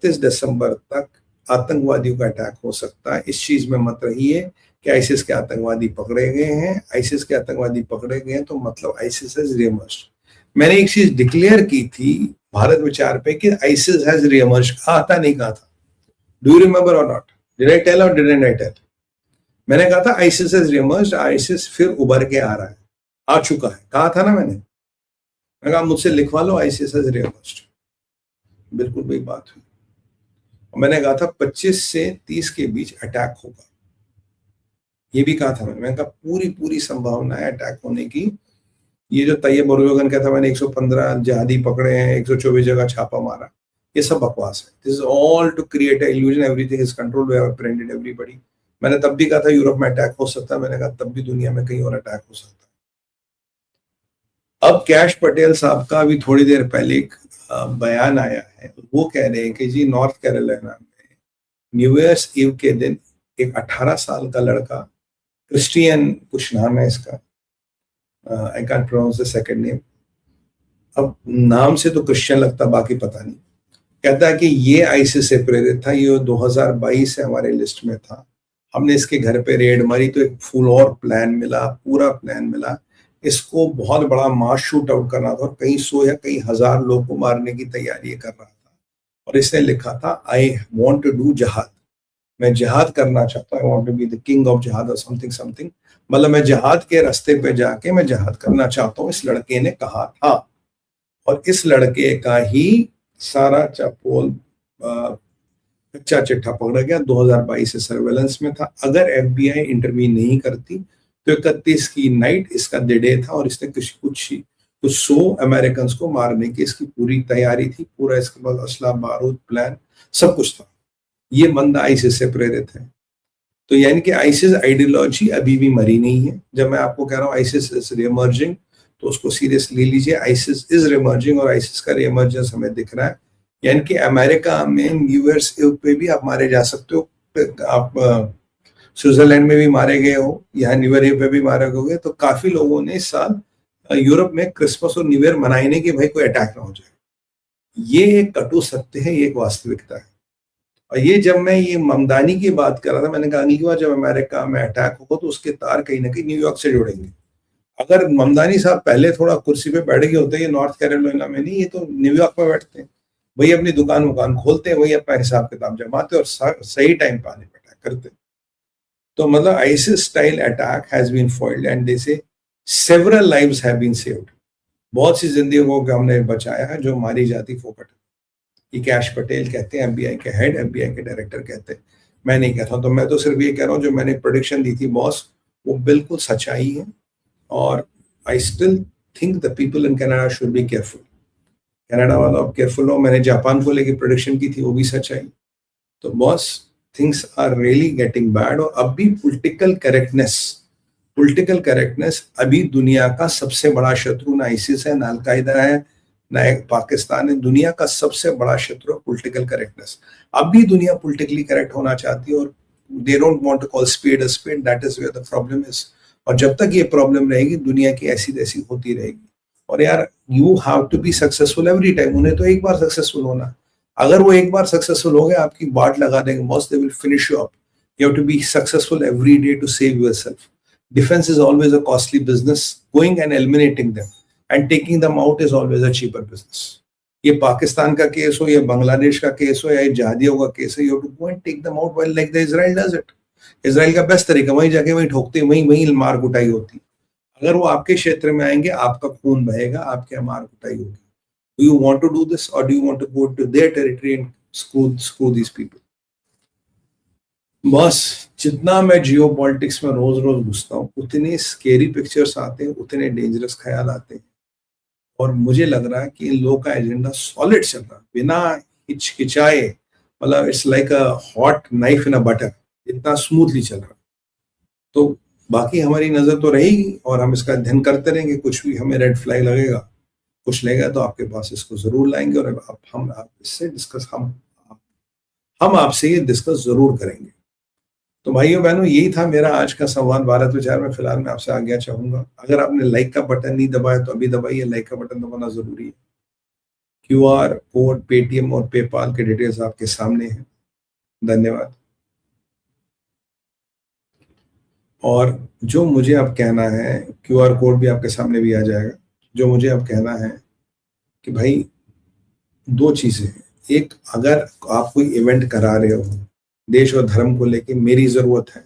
दिसंबर तक आतंकवादियों का अटैक हो सकता है। इस चीज में मत रहिए कि आईसिस के आतंकवादी पकड़े गए हैं। आईसिस के आतंकवादी पकड़े गए हैं तो मतलब आईसिस हैज रीइमर्ज्ड। मैंने एक चीज डिक्लेयर की थी भारत विचार पे कि आईसिस हैज रीइमर्ज्ड। कहा था नहीं कहा था? डू यू रिमेंबर और नॉट? डिड आई टेल और डिडंट आई टेल? मैंने कहा था आईसिस हैज रीइमर्ज्ड, आईसिस फिर उभर के आ रहा है, आ चुका है। कहा था ना मैंने कहा मुझसे लिखवा लो आईसिस हैज रीइमर्ज्ड। बिल्कुल वही बात हुई। और मैंने कहा था 25 से 30 के बीच अटैक होगा। ये भी कहा था मैंने कहा पूरी पूरी संभावना है अटैक होने की। ये जो तैयब एर्दोगन कहता मैंने 115 जिहादी पकड़े हैं, 124 जगह छापा मारा, ये सब बकवास है। This is all to create a illusion, everything is controlled, we have apprehended everybody. मैंने तब भी कहा था यूरोप में अटैक हो सकता है, मैंने कहा तब भी दुनिया में कहीं और अटैक हो सकता है। अब कैश पटेल साहब का अभी थोड़ी देर पहले एक बयान आया है। वो कह रहे हैं कि जी नॉर्थ कैरोलिना में न्यू ईयर्स ईव के दिन एक 18 साल का लड़का, क्रिस्टियन कुछ नाम है इसका, I can't pronounce the second name, अब नाम से तो क्रिश्चियन लगता, बाकी पता नहीं, कहता है कि ये आईसिस से प्रेरित था, ये 2022 से हमारे लिस्ट में था, हमने इसके घर पे रेड मारी तो एक फुल और प्लान मिला, पूरा प्लान मिला, इसको बहुत बड़ा मास शूट आउट करना था और कई 100 या कई हजार लोगों को मारने की तैयारी कर रहा था। और इसने लिखा था I want to do jihad, मैं जहाद करना चाहता हूँ, I want to be the king of jihad और समथिंग समथिंग, मतलब मैं जहाद के रास्ते पे जाके मैं जहाद करना चाहता हूँ, इस लड़के ने कहा था। और इस लड़के का ही सारा चपोल कच्चा चिट्ठा पकड़ा गया, 2022 से सर्वेलेंस में था। अगर एफबीआई इंटरवीन नहीं करती तो 31 की नाइट इसका डे था और इसने कुछ 100 अमेरिकन को मारने की इसकी पूरी तैयारी थी, पूरा इसके पास असला बारूद प्लान सब कुछ था। ये बंदा आईसिस से प्रेरित है। तो यानी कि आईसिस आइडियोलॉजी अभी भी मरी नहीं है। जब मैं आपको कह रहा हूँ आईसिस इज रिमर्जिंग तो उसको सीरियस ले लीजिए। आईसिस इज रिमर्जिंग और आईसिस का रिमर्जेंस हमें दिख रहा है। यानी कि अमेरिका में न्यू ईयर्स ईव पे भी आप मारे जा सकते हो, आप स्विट्जरलैंड में भी मारे गए हो, यहाँ न्यू ईयर ईव पे भी मारे गए। तो काफी लोगों ने इस साल यूरोप में क्रिसमस और न्यू ईयर मनाए नहीं कि भाई कोई अटैक ना हो जाए। ये एक कटु सत्य है, ये एक वास्तविकता है। और ये जब मैं ये ममदानी की बात कर रहा था, मैंने कहा अगली बार जब अमेरिका में अटैक होगा तो उसके तार कहीं ना कहीं न्यूयॉर्क से जुड़ेंगे। अगर ममदानी साहब पहले थोड़ा कुर्सी पे बैठ गए होते, ये नॉर्थ कैरोलिना में नहीं, ये तो न्यूयॉर्क में बैठते हैं, वही अपनी दुकान खोलते हैं, वही अपना हिसाब किताब जमाते और सही टाइम पे आने पर अटैक करते। तो मतलब ISIS style attack has been foiled and they say several lives have been saved. बहुत सी जिंदगियों को हमने बचाया है जो मारी जाती फोकट। ये कैश पटेल कहते हैं, एफबीआई के हेड, एफबीआई के डायरेक्टर कहते हैं, मैं नहीं कहता हूं। तो मैं तो सिर्फ ये कह रहा हूं जो मैंने प्रेडिक्शन दी थी बॉस, वो बिल्कुल सच्चाई है। और I still think the people in Canada should be careful. Canada वाला अब केयरफुल हो। मैंने जापान को लेकर प्रेडिक्शन की थी, वो भी सच्चाई। तो boss things are really getting bad. और अब भी पॉलिटिकल करेक्टनेस अभी दुनिया का सबसे बड़ा शत्रु ना आईसिस है, ना अलकायदा है, ना पाकिस्तान है। दुनिया का सबसे बड़ा शत्रु पॉलिटिकल करेक्टनेस। अब भी दुनिया पॉलिटिकली करेक्ट होना चाहती है और they don't want to call spade a spade, that is where the problem is. और जब तक ये प्रॉब्लम रहेगी दुनिया की ऐसी तैसी होती रहेगी। और यार you have to be successful every time. उन्हें तो एक बार सक्सेसफुल होना, अगर वो एक बार सक्सेसफुल हो गए आपकी बाट लगा देंगे boss, they will finish you up. You have to be successful every day to save yourself. Defence is always a costly business, going and eliminating them and taking them out is always a cheaper business. ये पाकिस्तान का case हो या बांग्लादेश का case हो या जहादियों का case है, you have to go and take them out while like the Israel does it. Israel का बेस्ट तरीका वहीं जाके वहीं ठोकते, वहीं मार कुटाई होती। अगर वो आपके क्षेत्र में आएंगे आपका खून बहेगा, आपके मार कुटाई होगी। Do you want to do this or do you want to go to their territory and screw these people? बस जितना मैं जियो पॉलिटिक्स में रोज रोज घुसता हूँ उतने स्केरी पिक्चर्स आते हैं, उतने डेंजरस ख्याल आते हैं। और मुझे लग रहा है कि इन लोगों का एजेंडा सॉलिड चल रहा है, बिना हिचकिचाए। मतलब it's like a hot knife in a butter, इतना स्मूथली चल रहा है। तो बाकी हमारी नजर तो रहेगी और हम इसका अध्ययन करते रहेंगे। कुछ भी हमें रेड फ्लैग लगेगा, कुछ लगेगा तो आपके पास इसको जरूर लाएंगे और हम इससे डिस्कस हम आपसे ये डिस्कस जरूर करेंगे। तो भाइयों बहनों, यही था मेरा आज का संवाद भारत विचार में। फिलहाल मैं आपसे आज्ञा चाहूंगा। अगर आपने लाइक का बटन नहीं दबाया तो अभी दबाइए, लाइक का बटन दबाना जरूरी है। QR कोड, पेटीएम और पेपाल के डिटेल्स आपके सामने हैं। धन्यवाद। और जो मुझे अब कहना है, QR कोड भी आपके सामने भी आ जाएगा। जो मुझे अब कहना है कि भाई 2 चीजें हैं। एक, अगर आप कोई इवेंट करा रहे हो देश और धर्म को लेके, मेरी जरूरत है,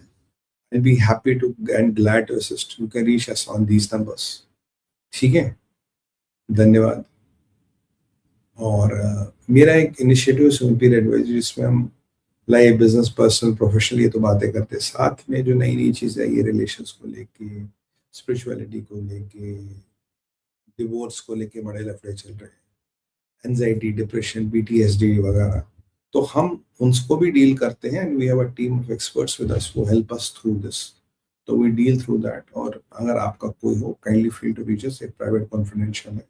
I'll be happy to and glad to assist. You can reach us on these numbers. ठीक है, धन्यवाद। और मेरा एक इनिशिएटिव सुपीरियर एडवाइजरी, जिसमें हम लाइफ, बिजनेस, पर्सनल, प्रोफेशनल ये तो बातें करते हैं, साथ में जो नई नई चीज़ें ये रिलेशंस को लेके, स्पिरिचुअलिटी को लेके, डिवोर्स को लेके बड़े लफड़े चल रहे हैं, एंजाइटी, डिप्रेशन, PTSD वगैरह, तो हम उनको भी डील करते हैं। And we have a team of experts with us who help us through this, तो वी डील थ्रू दैट। और अगर आपका कोई हो, kindly feel to reach us, एक प्राइवेट कॉन्फिडेंशियल है।